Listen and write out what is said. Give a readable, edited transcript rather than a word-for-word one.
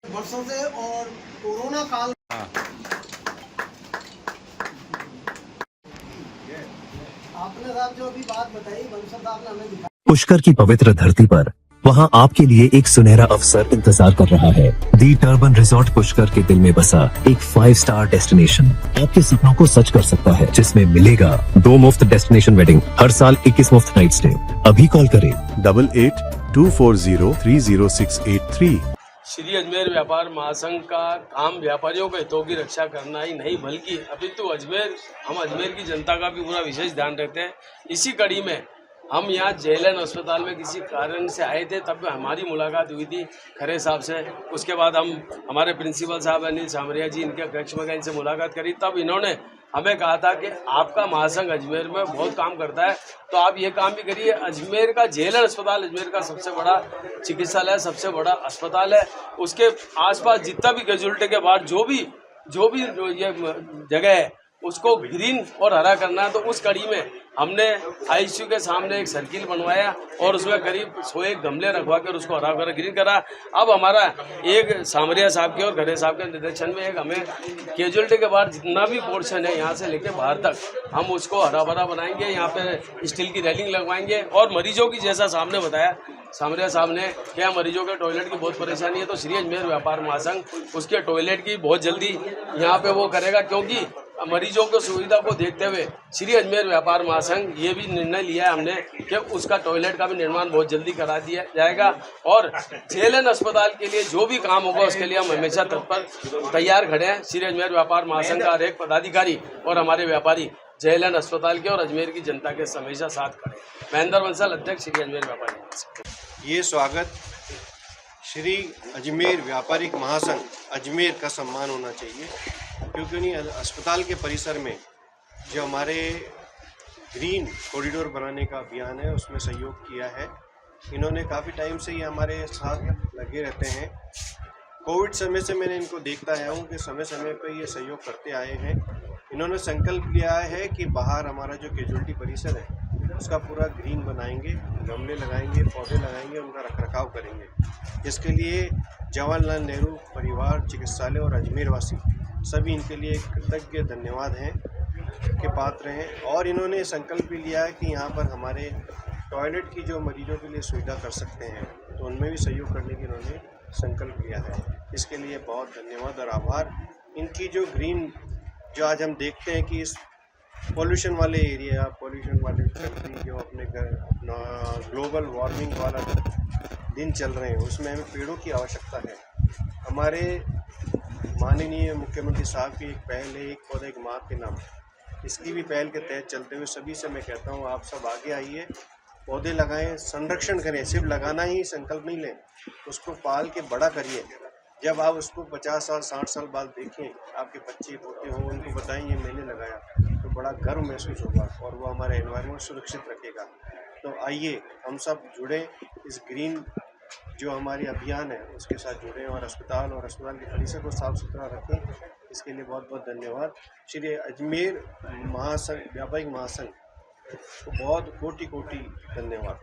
वर्षों से और कोरोना काल आपने साहब जो अभी बात बताई बंसल साहब ने हमें दिखाई। पुष्कर की पवित्र धरती पर वहां आपके लिए एक सुनहरा अवसर इंतजार कर रहा है। दी टर्बन रिजॉर्ट पुष्कर के दिल में बसा एक 5 स्टार डेस्टिनेशन आपके सपनों को सच कर सकता है, जिसमें मिलेगा 2 मुफ्त डेस्टिनेशन वेडिंग, हर साल 21 मुफ्त नाइट स्टे। अभी कॉल करें 8824030683। श्री अजमेर व्यापार महासंघ का काम व्यापारियों के हितों की रक्षा करना ही नहीं बल्कि अपितु हम अजमेर की जनता का भी पूरा विशेष ध्यान रखते हैं। इसी कड़ी में हम यहाँ जेएलएन अस्पताल में किसी कारण से आए थे, तब हमारी मुलाकात हुई थी खरे साहब से। उसके बाद हमारे प्रिंसिपल साहब अनिल सामरिया जी इनके अध्यक्ष में इनसे मुलाकात करी, तब इन्होंने हमें कहा था कि आपका महासंघ अजमेर में बहुत काम करता है, तो आप ये काम भी करिए। अजमेर का जेएलएन अस्पताल अजमेर का सबसे बड़ा चिकित्सालय, सबसे बड़ा अस्पताल है। उसके आसपास जितना भी कैजुअलिटी के बाद जो भी ये जगह है उसको ग्रीन और हरा करना है। तो उस कड़ी में हमने आईसीयू के सामने एक सर्किल बनवाया और उसमें करीब 100 गमले रखवा कर उसको हरा भरा ग्रीन करा। अब हमारा एक सामरिया साहब के और खरे साहब के निर्देशन में एक हमें कैजुअलिटी के बाद जितना भी पोर्शन है यहाँ से लेके बाहर तक हम उसको हरा भरा बनाएंगे। यहाँ पे स्टील की रेलिंग लगवाएंगे और मरीजों की, जैसा सामने बताया सामरिया साहब ने, क्या मरीजों के टॉयलेट की बहुत परेशानी है, तो श्री अजमेर व्यापार महासंघ उसके टॉयलेट की बहुत जल्दी यहाँ पे वो करेगा, क्योंकि मरीजों की सुविधा को देखते हुए श्री अजमेर व्यापार महासंघ ये भी निर्णय लिया है हमने कि उसका टॉयलेट का भी निर्माण बहुत जल्दी करा दिया जाएगा। और जेएलएन अस्पताल के लिए जो भी काम होगा उसके लिए हम हमेशा तत्पर तैयार खड़े हैं। श्री अजमेर व्यापार महासंघ का हर एक पदाधिकारी और हमारे व्यापारी जेएलएन अस्पताल के और अजमेर की जनता के हमेशा साथ खड़े। महेंद्र बंसल, अध्यक्ष श्री अजमेर व्यापारी महासंघ। ये स्वागत श्री अजमेर व्यापारिक महासंघ अजमेर का सम्मान होना चाहिए, क्योंकि उन्हीं अस्पताल के परिसर में जो हमारे ग्रीन कॉरिडोर बनाने का अभियान है उसमें सहयोग किया है। इन्होंने काफ़ी टाइम से ये हमारे साथ लगे रहते हैं। कोविड समय से मैंने इनको देखता आया हूँ कि समय समय पर ये सहयोग करते आए हैं। इन्होंने संकल्प लिया है कि बाहर हमारा जो कैजुअलिटी परिसर है उसका पूरा ग्रीन बनाएंगे, गमले लगाएंगे, पौधे लगाएंगे, उनका रखरखाव करेंगे। इसके लिए जवाहरलाल नेहरू परिवार चिकित्सालय और अजमेर वासी सभी इनके लिए कृतज्ञ धन्यवाद हैं के पात्र हैं। और इन्होंने संकल्प भी लिया है कि यहाँ पर हमारे टॉयलेट की जो मरीजों के लिए सुविधा कर सकते हैं तो उनमें भी सहयोग करने की इन्होंने संकल्प लिया है। इसके लिए बहुत धन्यवाद और आभार। इनकी जो ग्रीन जो आज हम देखते हैं कि इस पॉल्यूशन वाले एरिया, पॉल्यूशन वाले कंट्री जो अपने ग्लोबल वार्मिंग वाला दिन चल रहे हैं उसमें हमें पेड़ों की आवश्यकता है। हमारे माननीय मुख्यमंत्री साहब की एक पहल है, एक पौधा एक माँ के नाम। इसकी भी पहल के तहत चलते हुए सभी से मैं कहता हूँ आप सब आगे आइए, पौधे लगाएं, संरक्षण करें। सिर्फ लगाना ही संकल्प नहीं लें, उसको पाल के बड़ा करिए। जब आप उसको 50 साल 60 साल बाद देखें, आपके बच्चे पोते हों, उनको बताएं ये मैंने लगाया, तो बड़ा गर्व महसूस होगा और वो हमारा एनवायरनमेंट सुरक्षित रखेगा। तो आइए हम सब जुड़ें, इस ग्रीन जो हमारी अभियान है उसके साथ जुड़ें और अस्पताल के परिसर को साफ सुथरा रखें। इसके लिए बहुत बहुत धन्यवाद। श्री अजमेर महासंघ व्यापारिक महासंघ को बहुत कोटि कोटि धन्यवाद।